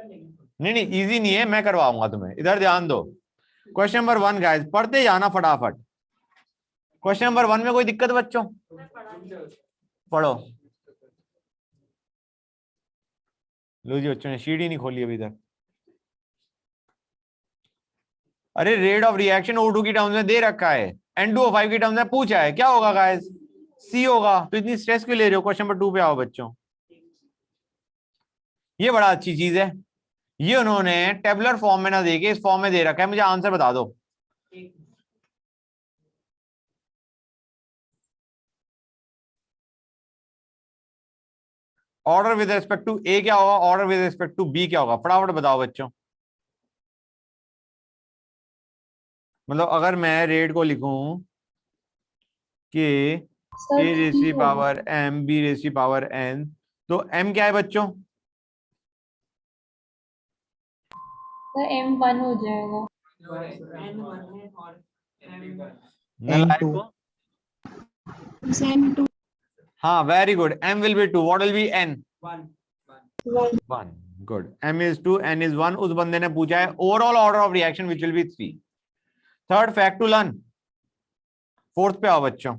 नहीं नहीं इजी नहीं है, मैं करवाऊंगा तुम्हें, इधर ध्यान दो। क्वेश्चन नंबर 1 गाइस, पढ़ते जाना फटाफट। क्वेश्चन नंबर 1 में कोई दिक्कत बच्चों? पढ़ो। लो जी बच्चों ने शीट ही नहीं खोली अभी तक। अरे रेट ऑफ रिएक्शन O2 की टर्म्स में दे रखा है, N2O5 की टर्म्स में पूछा है, क्या होगा गाइस? C होगा। तो इतनी स्ट्रेस क्यों ले रहे हो? क्वेश्चन नंबर 2 पे आओ बच्चों। ये बड़ा अच्छी चीज है, ये उन्होंने टेबुलर फॉर्म में ना देके इस फॉर्म में दे रखा है। मुझे आंसर बता दो। Order with respect to A क्या होगा, order with respect to B क्या होगा? फटाफट बताओ बच्चों। मतलब अगर मैं रेट को लिखूं कि ए रेसी पावर एम बी रेसी पावर एन, तो एम क्या है बच्चों? तो M1 हो जाएगा। नालायक को। M2 हाँ very good, M will be 2, what will be N? 1 1। Good, M is 2 N is 1। उस बंदे ने पूछा है overall order of reaction which will be 3। Third fact to learn. Fourth पे आओ बच्चों।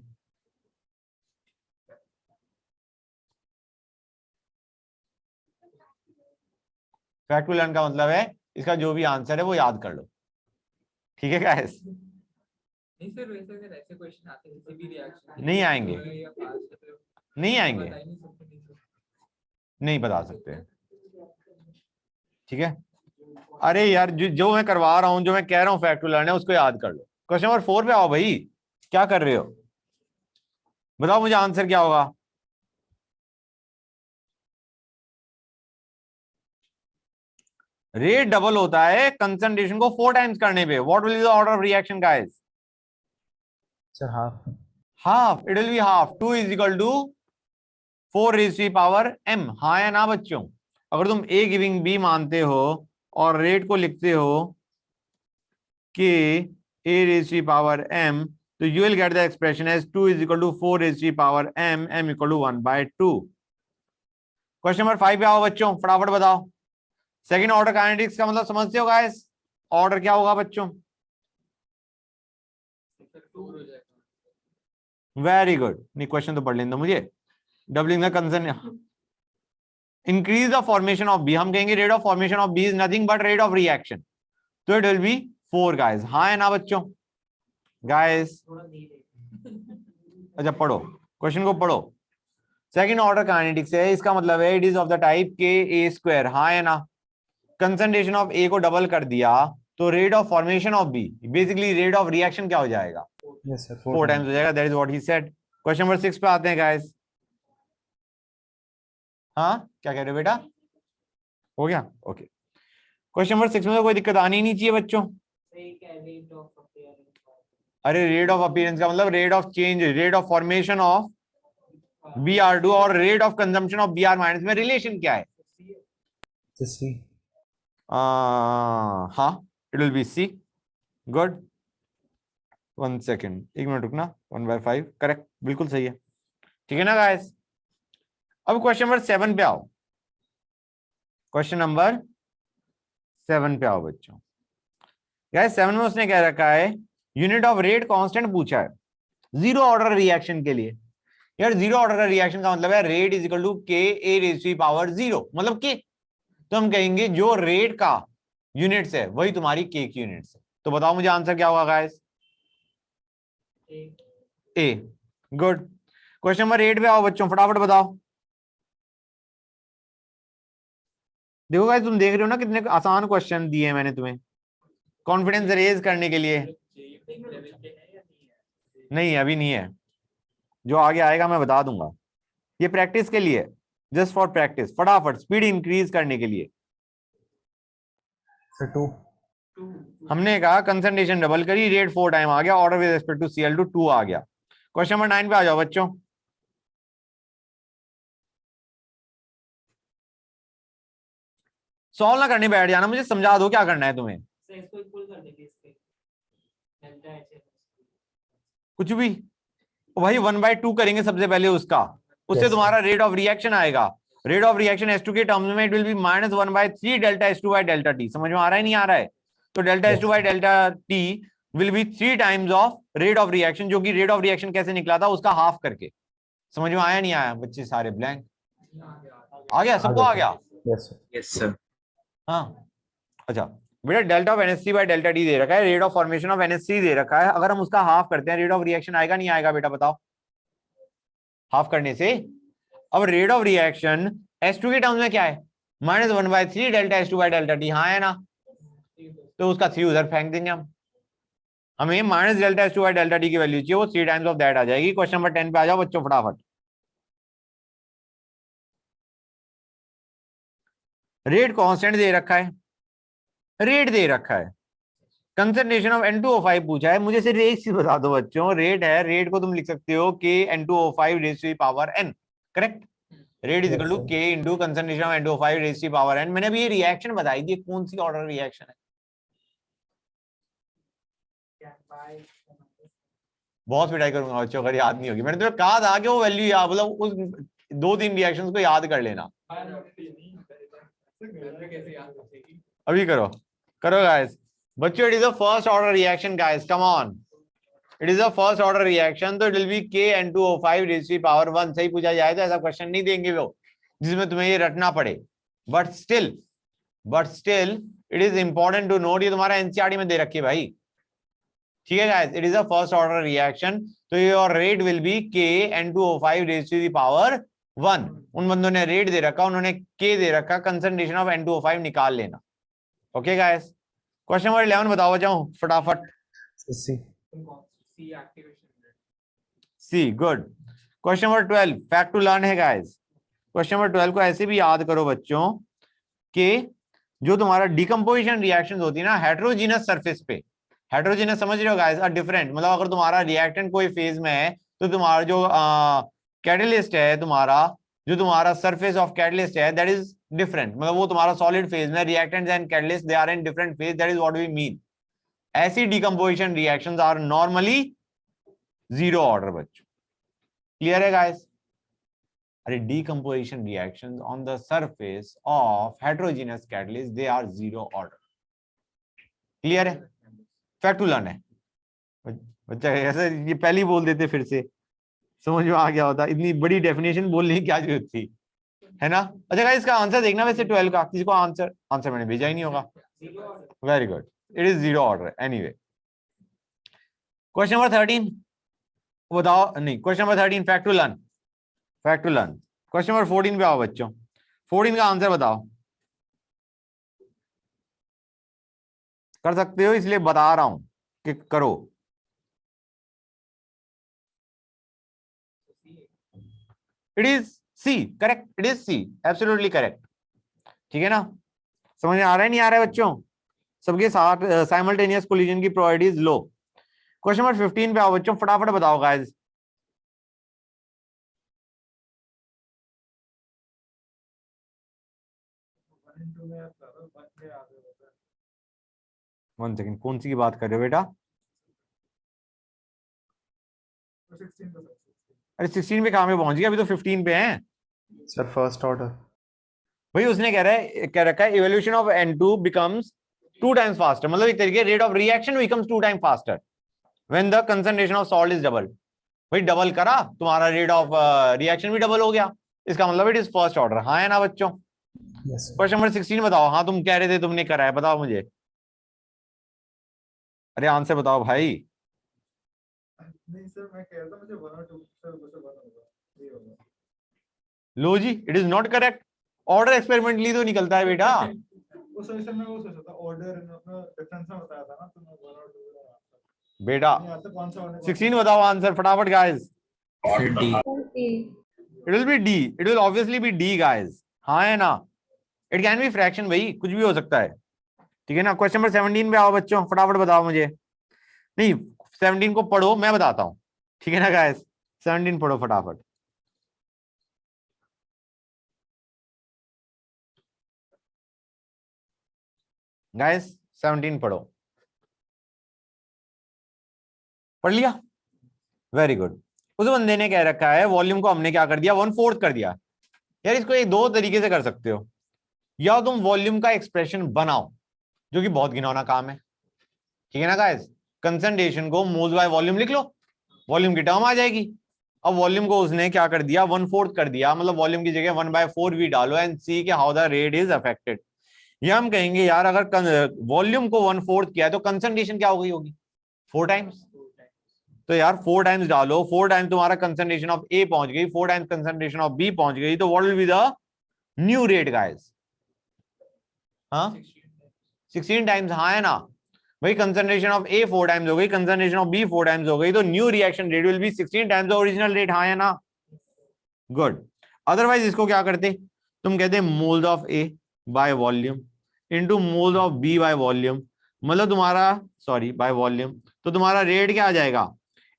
फैक्ट टू लर्न का मतलब है इसका जो भी आंसर है वो याद कर लो, ठीक है गाइस? नहीं सर, वैसे ऐसे क्वेश्चन आते हैं किसी भी रिएक्शन नहीं आएंगे, नहीं आएंगे, नहीं बता सकते, ठीक है? अरे यार जो मैं करवा रहा हूं, जो मैं कह रहा हूं फैक्ट टू लर्न है, उसको याद कर लो। क्वेश्चन नंबर 4 पे आओ भाई, क्या कर रहे हो? बताओ मुझे आंसर क्या होगा? रेट डबल होता है कंसंट्रेशन को 4 टाइम्स करने पे। What will be the order of reaction guys? Sir half. Half, it will be half. 2 is equal to 4 raise to power m। हाँ या ना बच्चों? अगर तुम a गिविंग b मानते हो और रेट को लिखते हो कि a raise to power m, तो you will get the expression as 2 is equal to 4 raised to the power m, m equal to 1/2। Question number 5 पे आओ बच्चों, फटाफट बताओ। सेकंड ऑर्डर काइनेटिक्स का मतलब समझते हो गाइस? ऑर्डर क्या होगा बच्चों? Very good. नहीं क्वेश्चन तो पढ़ लेना मुझे। Doubling the concern, increase the formation of B. हम कहेंगे rate of formation of B is nothing but rate of reaction, तो इट विल बी 4 गाइस। हाँ है ना बच्चों? गाइस अच्छा पढ़ो, क्वेश्चन को पढ़ो। सेकंड ऑर्डर काइनेटिक्स है, इसका मतलब है it is of the type के ए स्क्वायर। हाँ है ना? कंसंट्रेशन ऑफ ए को डबल कर दिया तो rate of formation of B, basically rate of reaction क्या हो जाएगा? यस सर, 4 टाइम्स हो जाएगा। That is what he said. Question number 6 पे आते हैं गाइस। हाँ क्या कह रहे हो बेटा? हो गया? ओके। क्वेश्चन नंबर 6 में तो कोई दिक्कत आनी नहीं चाहिए बच्चों। अरे रेट ऑफ अपीयरेंस का मतलब rate of change, rate of formation of Br2 और rate of consumption of Br minus में रिलेशन क्या है? सी। हाँ it will be C. Good, 1 second, 1 minute रुकना। 1/5 करेक्ट, बिल्कुल सही है, ठीक है ना गाइस? अब क्वेश्चन नंबर 7 पे आओ। क्वेश्चन नंबर 7 पे आओ बच्चों। गाइस 7 में उसने कह रखा है यूनिट ऑफ रेट कांस्टेंट पूछा है जीरो ऑर्डर रिएक्शन के लिए। यार जीरो ऑर्डर का रिएक्शन का मतलब है रेट इज इक्वल टू के ए रेज़ टू पावर 0, मतलब के। तो हम कहेंगे जो रेट का यूनिट्स है वही तुम्हारी के की यूनिट्स है। तो बताओ मुझे आंसर क्या होगा गाइस? ए। गुड। क्वेश्चन नंबर 8 पे आओ बच्चों, फटाफट बताओ। देखो गाइस तुम देख रहे हो ना कितने आसान क्वेश्चन दिए हैं मैंने तुम्हें कॉन्फिडेंस रेज करने के लिए। नहीं अभी नहीं है, जो आगे आएगा मैं बता दूंगा। ये प्रैक्टिस के लिए, जस्ट फॉर प्रैक्टिस, फटाफट स्पीड इंक्रीज करने के लिए। सर 2। हमने कहा कंसंट्रेशन डबल करी, रेट 4 टाइम आ गया, order with respect to Cl2 2 आ गया। क्वेश्चन नंबर 9 पे आ जाओ बच्चों। सॉल्व ना करने बैठ जाना, मुझे समझा दो क्या करना है तुम्हें। कुछ भी भाई, 1/2 करेंगे सबसे पहले उसका, उससे Yes, तुम्हारा रेट ऑफ रिएक्शन आएगा। रेट ऑफ रिएक्शन S2 के टर्म्स में it will B -1/3 delta S2 bye delta T. समझ में आ रहा है नहीं आ रहा है? तो delta S2 bye delta T will be 3 times of rate of reaction, जो कि रेट ऑफ रिएक्शन कैसे निकला था उसका हाफ करके। समझ में आया नहीं आया बच्चे? सारे ब्लैंक आ गया, सबको आ गया? Yes sir. हाँ अच्छा बेटा, delta of NH3 by delta T दे रखा है, rate of formation of NH3 दे रखा है, अगर हम उसका हाफ करते हैं रेट ऑफ रिएक्शन आएगा नहीं आएगा बेटा बताओ? हाफ करने से अब रेट ऑफ रिएक्शन S2 के टर्म्स में क्या है? -1/3 delta S2 bye delta T. हाँ है ना? तो उसका 3 उधर फेंक देंगे हम। हमें minus delta S2 bye delta T की वैल्यू चाहिए, वो 3 टाइम्स ऑफ दैट आ जाएगी। क्वेश्चन नंबर 10 पे आ जाओ बच्चों फटाफट। रेट कांस्टेंट दे रखा है, रेट दे रखा है, कंसंट्रेशन ऑफ N2O5 पूछा है। मुझे सिर्फ एक चीज बता दो बच्चों, रेट है, रेट को तुम लिख सकते हो K N2O5 raise to the power n, correct? Rate is equal to K into concentration of N2O5 raise to the power n। मैंने अभी ये रिएक्शन बताई थी, कौन सी ऑर्डर रिएक्शन है? बहुत पिटाई करूंगा बच्चों अगर याद नहीं होगी। मैंने तो कहा था कि वो वैल्यू याद, मतलब उस 2-3 रिएक्शंस को याद कर लेना। अभी करो करो गाइस बच्चों, it is a first order reaction guys, come on, it is a first order reaction, तो it will be K N2O5 raise to the power 1। सही पूछा जाए तो ऐसा क्वेश्चन नहीं देंगे वो जिसमें तुम्हें ये रटना पड़े, but still it is important to note, ये तुम्हारा एनसीईआरटी में दे रखी है भाई, ठीक है guys? It is a first order reaction, तो your rate will be K N2O5 raise to the power 1। उन बंदों ने रेट दे रखा, उन्होंने K दे रखा, कंसंट्रेशन ऑफ N2O5 निकाल लेना। ओके गाइस, क्वेश्चन नंबर 11 बताओ बचाओ फटाफट। See, good. Question number 12 fact to learn है गाइस। क्वेश्चन नंबर 12 को ऐसे भी याद करो बच्चों कि जो तुम्हारा डिकम्पोजिशन रिएक्शंस होती है ना हेटेरोजेनस सरफेस पे, हेटेरोजेनस समझ रहे हो गाइस? डिफरेंट, मतलब अगर तुम्हारा रिएक्टेंट कोई फेज में है तो तुम्हारा जो कैटलिस्ट है, तुम्हारा सरफेस ऑफ कैटलिस्ट है, दैट इज डिफरेंट, मतलब वो तुम्हारा सॉलिड फेज में, reactants and catalyst they are in different phase, that is what we mean. ऐसी decomposition reactions are normally zero order बच्चों। क्लियर है गाइस? अरे decomposition reactions on the surface of heterogeneous catalyst they are zero order। Clear है? Fact to learn है बच्चा, ऐसे ये पहले ही बोल देते फिर से समझ में आ गया होता, इतनी बड़ी डेफिनेशन बोलने की क्या जरूरत थी, है ना? अच्छा गाइस इसका आंसर देखना वैसे 12 का, किसी को आंसर मैंने भेजा ही नहीं होगा। Very good, it is zero order anyway. Question number 13 बताओ, नहीं question number 13 fact to learn, fact to learn. Question number 14 पे आओ बच्चों, 14 का आंसर बताओ। कर सकते हो इसलिए बता रहा हूं कि करो। It is C, correct, it is C, absolutely correct, ठीक है ना? समझ में आ रहा है नहीं आ रहा है बच्चों? सबके साथ साइमल्टेनियस कोलिजन की probability is low. Question number 15 पे आओ बच्चों, फटाफट बताओ गाइस। वन सेकेंड, कौन सी की बात कर रहे हो बेटा? अरे 16 पे कहां पे पहुंच गया? अभी तो 15 पे हैं सर। फर्स्ट ऑर्डर भाई, उसने कह रखा है evolution of N2 becomes 2 times faster, मतलब एक तरीके rate of reaction becomes 2 time faster when the concentration of salt is double. भाई डबल करा, तुम्हारा रेट ऑफ रिएक्शन भी डबल हो गया, इसका मतलब इट इज फर्स्ट ऑर्डर। हाँ है ना बच्चों? क्वेश्चन नंबर 16 बताओ। हाँ तुम कह रहे थे तुमने करा है, बताओ मुझे। अरे आंसर बताओ भाई। नहीं सर, मैं कह रहा था मुझे 1 और 2 सर मुझे 1 होगा, ये होगा। लो जी, it is not correct. Order experimentally तो निकलता है बेटा। वो सर मैं वो सोचा था ऑर्डर अपना डिफरेंस में बताया था ना, तो मैं 1 और 2 बेटा नहीं आता कौन सा ऑर्डर 16 बताओ आंसर फटाफट guys. D. It will be D, it will obviously be D guys. हाँ है ना? इट कैन बी फ्रैक्शन भाई, कुछ भी हो सकता है, ठीक है ना? क्वेश्चन नंबर 17 पे आओ बच्चों, फटाफट बताओ मुझे। नहीं 17 को पढ़ो, मैं बताता हूं, ठीक है ना गाइस? 17 पढ़ो फटाफट। गाइस 17 पढ़ो, पढ़ लिया? Very good. उस बंदे ने कह रखा है वॉल्यूम को हमने क्या कर दिया, 1/4 कर दिया। यार इसको एक दो तरीके से कर सकते हो, या तुम वॉल्यूम का एक्सप्रेशन बनाओ जो कि बहुत घिनौना काम है, ठीक है ना गाइस। कंसंट्रेशन को मोल्स बाय वॉल्यूम लिख लो, वॉल्यूम की टर्म आ जाएगी। अब वॉल्यूम को उसने क्या कर दिया, 1/4 कर दिया, मतलब वॉल्यूम की जगह 1/4 भी डालो एंड सी के how the rate is affected. या हम कहेंगे यार अगर वॉल्यूम को 1/4 किया है तो कंसंट्रेशन क्या हो गई होगी, 4 टाइम्स। तो यार 4 टाइम्स डालो, 4 टाइम्स तुम्हारा कंसंट्रेशन ऑफ ए पहुंच गई, 4 टाइम्स कंसंट्रेशन ऑफ बी पहुंच गई, तो what will be the new rate guys? हाँ 16 टाइम्स, हाँ है ना भाई। कंसंट्रेशन ऑफ ए 4 टाइम्स हो गई, कंसंट्रेशन ऑफ बी 4 टाइम्स हो गई, तो new reaction rate will B 16 times the original rate, हाँ है ना। गुड। अदरवाइज इसको क्या करते, तुम कहते moles of A by volume into moles of B by volume, मतलब तुम्हारा सॉरी बाय वॉल्यूम, तो तुम्हारा रेट क्या आ जाएगा,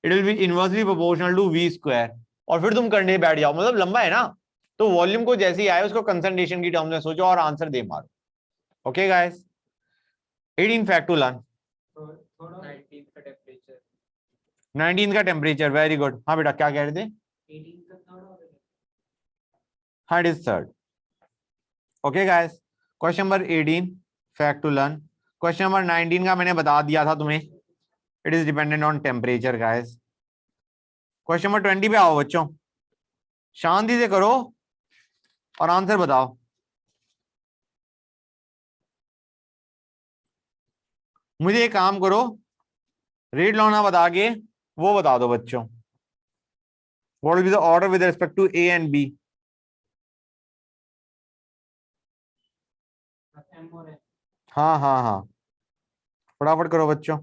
it will be inversely proportional to V square. और फिर तुम करने बैठ जाओ, मतलब लंबा है ना, तो वॉल्यूम को जैसे ही आए उसको कंसंट्रेशन की टर्म्स में सोचो और आंसर दे मारो। Okay guys, 18 fact to learn. 19 का टेम्परेचर, 19 का टेम्परेचर, वेरी गुड। हाँ बेटा क्या कह रहे थे? 18 का थर्ड और हाँ it is third. Okay guys, question number 18 fact to learn. Question number 19 का मैंने बता दिया था तुम्हें, it is dependent on temperature guys. Question number 20 पे आओ बच्चों, शांति से करो और आंसर बताओ। मुझे एक काम करो, रेट लॉना बता के वो बता दो बच्चों, what will be the order with respect to A and B. M और एन। हाँ हाँ हाँ, फटाफट करो बच्चों।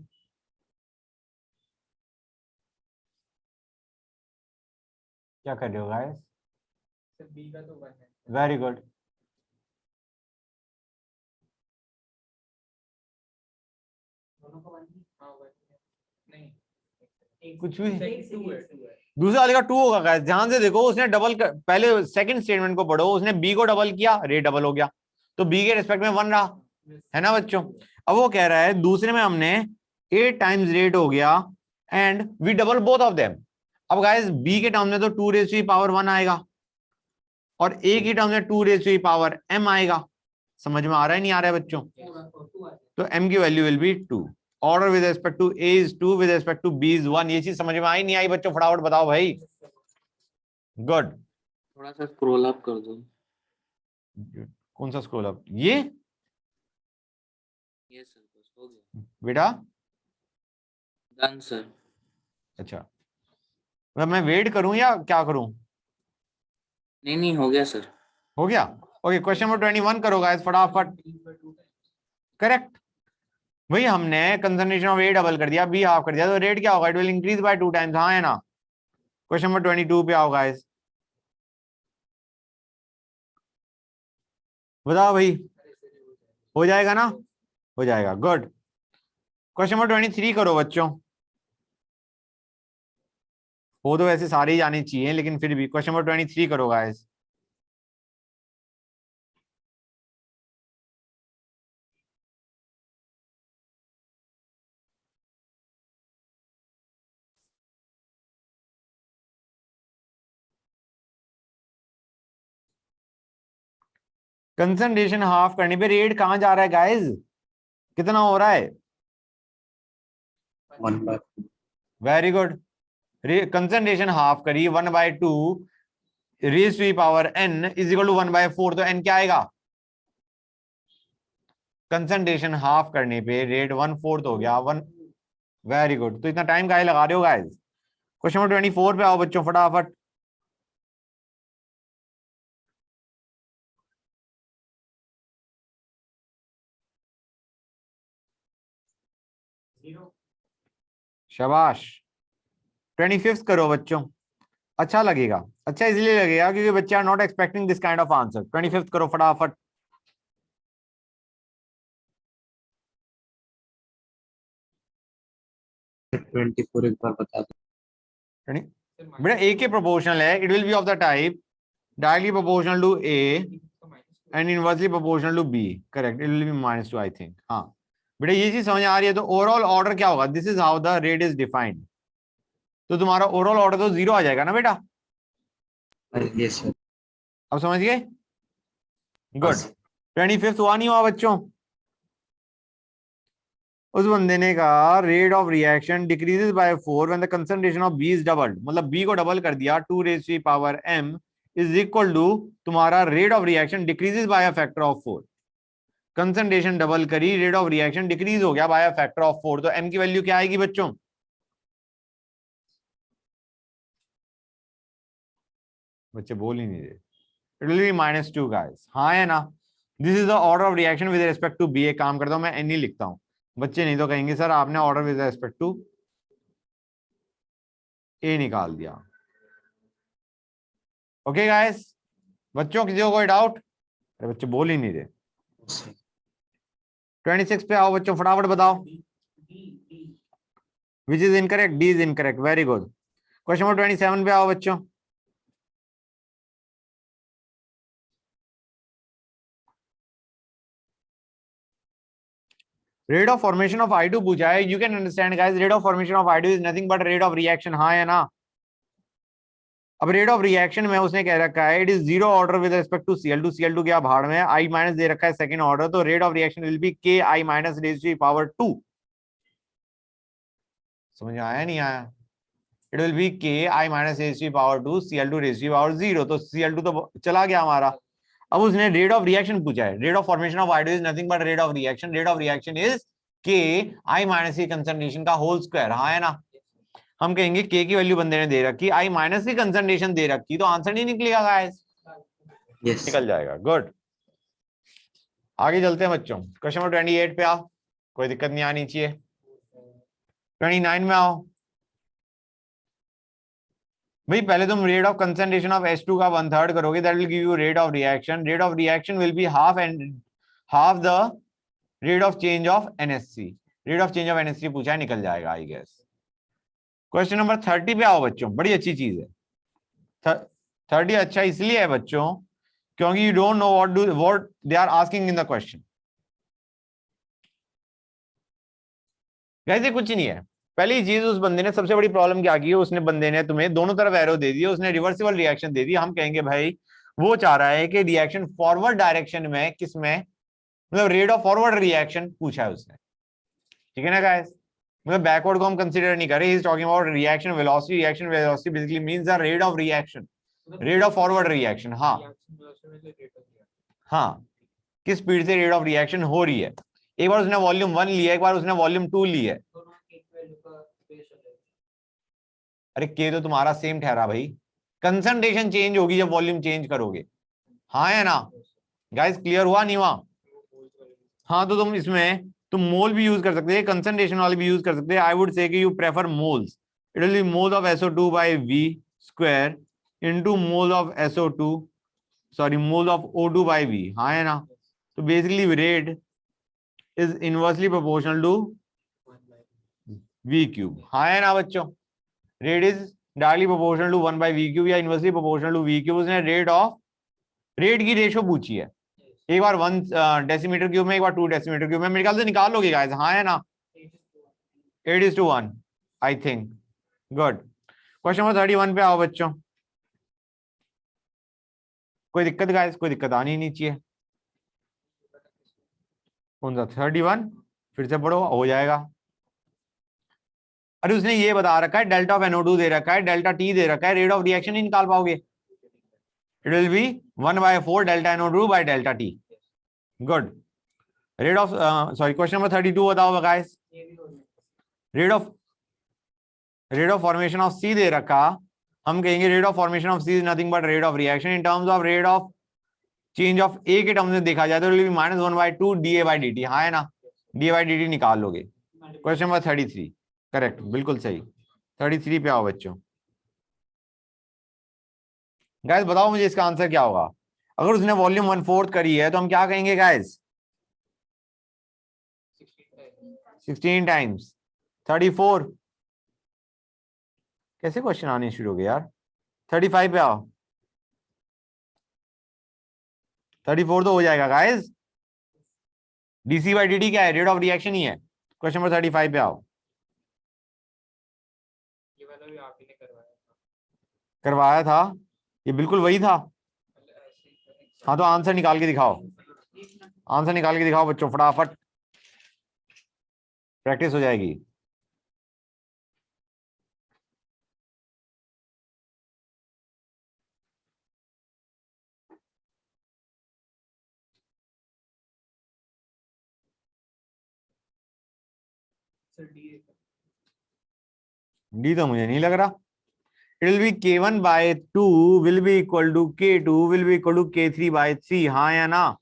क्या कर रहे हो गाइस? सर बी का तो 1 है। Very good. दोनों का 1 ही, हां 1 है। नहीं एक कुछ भी? 2 है। दूसरे वाले का 2 होगा गाइस, ध्यान से देखो, उसने डबल पहले सेकंड स्टेटमेंट को पढ़ो, उसने बी को डबल किया, रेट डबल हो गया, तो बी के रिस्पेक्ट में 1 रहा, है ना बच्चों। अब वो कह रहा है दूसरे में हमने 8 टाइम्स रेट हो गया and we double both of them. अब गाइस बी के टर्म में तो 2 रेज़ टू द पावर 1 आएगा और ए की टर्म में 2 raise to the power m आएगा। समझ में आ रहा है नहीं आ रहा है बच्चों? तो m की value will be 2। Order with respect to a is 2, with respect to b is 1। ये चीज समझ में आई नहीं आई बच्चों? फटाफट बताओ भाई। गुड। थोड़ा सा स्क्रॉल अप कर दो। कौन सा स्क्रॉल अप? ये सर बस हो गया। बेटा डन सर। अच्छा, मतलब मैं वेट करूं या क्या करूं? नहीं हो गया सर। हो गया। ओके, क्वेश्चन नंबर 21 करो गाइस फटाफट। करेक्ट, वही हमने कंसंट्रेशन ऑफ ए डबल कर दिया, बी हाफ कर दिया, तो रेट क्या होगा? It will increase by 2 times, हाँ है ना। क्वेश्चन नंबर 22 पे आओ गाइस, बताओ भाई। हो जाएगा ना? हो जाएगा, गुड। क्वेश्चन नंबर 23 करो बच्चों। वो तो वैसे सारे ही जाने चाहिए लेकिन फिर भी क्वेश्चन नंबर 23 करो गाइस। कंसंट्रेशन हाफ करने पे रेट कहां जा रहा है गाइस? कितना हो रहा है? 1/2। Very good. कंसंट्रेशन हाफ करी 1/2 raise to power n is equal to 1/4, तो n क्या आएगा? कंसंट्रेशन हाफ करने पे रेट 1/4 हो गया 1। Very good. तो इतना टाइम काहे लगा रहे हो गाइस? क्वेश्चन नंबर 24 पे आओ बच्चों फटाफट। शाबाश। 25 करो बच्चों, अच्छा लगेगा। अच्छा इसलिए लगेगा क्योंकि बच्चे are not expecting this kind of answer. 25 करो फटाफट। 24 एक बार बता दो। बेटा ए के प्रोपोर्शनल है, it will be of the type directly proportional to A and inversely proportional to B. Correct, it will be -2 I think. हाँ बेटा ये चीज समझ आ रही है। तो ओवरऑल ऑर्डर क्या होगा? This is how the rate is defined. तो तुम्हारा ओवरऑल ऑर्डर तो 0 आ जाएगा ना बेटा? Yes sir. अब समझ गए? गुड। 25th हुआ नहीं हुआ बच्चों? उस बंदे ने कहा rate of reaction decreases by 4 when the concentration of B is doubled, मतलब बी को डबल कर दिया 2 raise to power m is equal to तुम्हारा rate of reaction decreases by a factor of 4। Concentration double करी, rate of reaction decrease हो गया bye a factor of 4, तो m की वैल्यू क्या आएगी बच्चों? बच्चे बोल ही नहीं रहे। इट विल बी -2 गाइस, हाँ है ना? This is the order of reaction with respect to B. एक काम करता हूं मैं एन ही लिखता हूं, बच्चे नहीं तो कहेंगे सर आपने ऑर्डर विद रिस्पेक्ट टू ए निकाल दिया। ओके गाइस, बच्चों किसी को कोई डाउट? अरे बच्चे बोल ही नहीं रहे। 26 पे आओ बच्चों, फटाफट बताओ। Which is incorrect? D is incorrect, very good. Question number 27 पे आओ बच्चों। Rate of formation of I2 पूछा है। You can understand guys, rate of formation of I2 is nothing but rate of reaction, हाँ है ना? अब रेट ऑफ रिएक्शन में उसने कह रखा है it is zero order with respect to Cl2, Cl2 क्या भाड़ में, I माइनस दे रखा है सेकंड ऑर्डर, तो rate of reaction will be Ki minus raise to power 2। समझ में आया नहीं आया? It will be Ki minus raise to power 2 Cl2 raise to power 0, तो Cl2 तो चला गया हमारा। अब उसने रेट ऑफ रिएक्शन पूछा है। Rate of formation of I2 is nothing but rate of reaction, rate of reaction is Ki minus की कंसंट्रेशन का होल स्क्वायर, हाँ है ना? हम कहेंगे K की वैल्यू बंदे ने दे रखी, I माइनस की कंसंट्रेशन दे रखी, तो आंसर नहीं निकलेगा गाइस? यस निकल जाएगा। गुड, आगे चलते हैं बच्चों। क्वेश्चन नंबर 28 पे आओ, कोई दिक्कत नहीं आनी चाहिए। 29 में आओ भाई। पहले तुम rate of concentration of H2 का 1/3 करोगे, that will give you rate of reaction. Rate of reaction will be half and half the rate of change of NH3। Rate of change of NH3 पूछा है, निकल जाएगा I guess. Question number 30 पे आओ बच्चों, बड़ी अच्छी चीज है। 30 अच्छा इसलिए है बच्चों क्योंकि you don't know what they are asking in the question. वैसे कुछ नहीं है। पहली चीज, उस बंदे ने सबसे बड़ी प्रॉब्लम क्या की है, उसने बंदे ने तुम्हें दोनों तरफ एरो दे दिया, उसने रिवर्सिबल रिएक्शन दे दी। हम कहेंगे भाई वो चाह रहा है कि रिएक्शन फॉरवर्ड डायरेक्शन में, किस में, मतलब रेट ऑफ फॉरवर्ड रिएक्शन पूछा है उसने, ठीक है ना गाइस? मतलब बैकवर्ड को हम कंसीडर नहीं कर रहे। He is talking about reaction velocity. Reaction velocity basically means the rate of reaction, rate of forward reaction. हाँ हाँ, किस स्पीड से रेट ऑफ रिएक्शन हो रही है। एक बार उसने वॉल्यूम 1 लिया, एक बार उसने वॉल्यूम 2 ली है। अरे के तो तुम्हारा सेम ठहरा भाई, कंसंट्रेशन चेंज होगी जब वॉल्यूम चेंज करोगे, हाँ है ना गाइस? क्लियर हुआ नहीं हुआ? हाँ, तो तुम इसमें तुम मोल भी यूज कर सकते हैं, कंसंट्रेशन वाले भी यूज कर सकते हैं। आई वुड से कि you prefer moles. It will be mole of SO2 by V square into mole of SO2, sorry mole of O2 by V, हाँ है ना? तो basically rate is inversely proportional to V cube, हाँ है ना बच्चों? Rate is directly proportional to 1 by V cube या inversely proportional to V cube. उसने रेट की रेशो पूछी है, एक बार 1 डेसीमीटर क्यूब में, एक बार 2 डेसीमीटर क्यूब में। मेरे ख्याल से निकाल लोगे गाइस, हाँ है ना? 8:1 I think. Good. Question number 31 पे आओ बच्चों। कोई दिक्कत गाइस? कोई दिक्कत आनी नहीं चाहिए। कौन सा 31? फिर से पढ़ो, हो जाएगा। अरे उसने ये बता रखा है डेल्टा ऑफ NO2 दे रखा है, डेल्टा T दे रखा है, रेट ऑफ रिएक्शन नहीं निकाल पाओगे। It will B 1/4 delta NO2 by delta T। Good. Rate of sorry, question number 32 बताओ guys. Rate of formation of C दे रखा, हम कहेंगे rate of formation of C is nothing but rate of reaction in terms of rate of change of A के terms में देखा जाए तो -1/2 dA/dt, हाँ है ना? dA/dt निकाल लोगे। क्वेश्चन नंबर 33 करेक्ट, बिल्कुल सही। 33 पे आओ बच्चों। गाइस बताओ मुझे इसका आंसर क्या होगा। अगर उसने वॉल्यूम 1/4 करी है तो हम क्या कहेंगे गाइस? 16 टाइम्स 34। कैसे क्वेश्चन आने शुरू हो गए यार? 35 पे आओ। 34 तो हो जाएगा गाइस। dC/dt क्या है? रेट ऑफ रिएक्शन ही है। क्वेश्चन नंबर 35 पे आओ। ये वाला भी आप ही ने करवाया था। करवाया था, ये बिल्कुल वही था। मतलब ऐसे हाँ तो आंसर निकाल के दिखाओ, आंसर निकाल के दिखाओ बच्चों, फटाफट प्रैक्टिस हो जाएगी। सर डी है। डी तो मुझे नहीं लग रहा। It will be k1 by 2 will be equal to k2 will be equal to k3 by 3, हाँ या ना?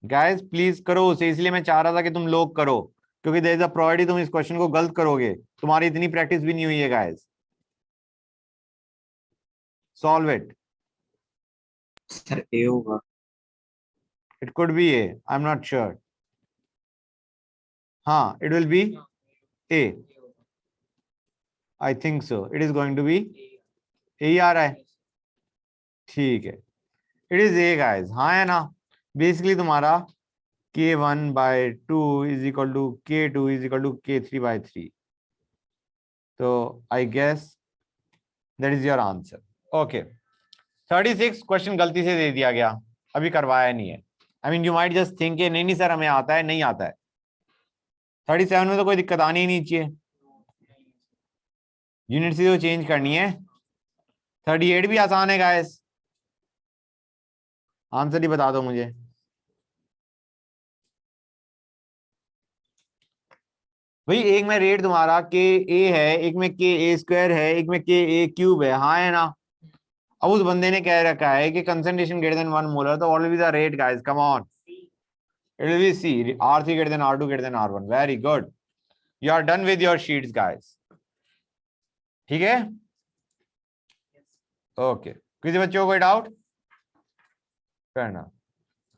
गाइस प्लीज करो उसे, इसलिए मैं चाह रहा था कि तुम लोग करो, क्योंकि देयर इज अ प्रोबेबिलिटी तुम इस क्वेश्चन को गलत करोगे, तुम्हारी इतनी प्रैक्टिस भी नहीं हुई है guys. Solve it. Sir A होगा। It could be A, I am not sure. हाँ it will be A, I think so, it is going to be A आ रहा है, ठीक है, इट इज ए गाइस, हाँ है ना? बेसिकली तुम्हारा k1 by 2 is equal to k2 is equal to k3 by 3, तो I guess that is your answer. Okay 36 question गलती से दे दिया गया, अभी करवाया नहीं है। I mean you might just think नहीं नहीं सर हमें आता है, नहीं आता है। 37 में तो कोई दिक्कत आनी ही नहीं चाहिए, यूनिट सी तो चेंज करनी है। 38 भी आसान है गाइस, आंसर ही बता दो मुझे। भाई एक में रेट तुम्हारा के ए है, एक में के ए स्क्वायर है, एक में के ए क्यूब है, हाँ है ना? अब उस बंदे ने कह रखा है कि कंसंट्रेशन ग्रेटर देन 1 मोलर, तो always the rate guys, come on, it will be C, R3 greater than R2 greater than R1। Very good, you are done with your sheets guys, ठीक है? ओके किसी बच्चों को कोई doubt? करना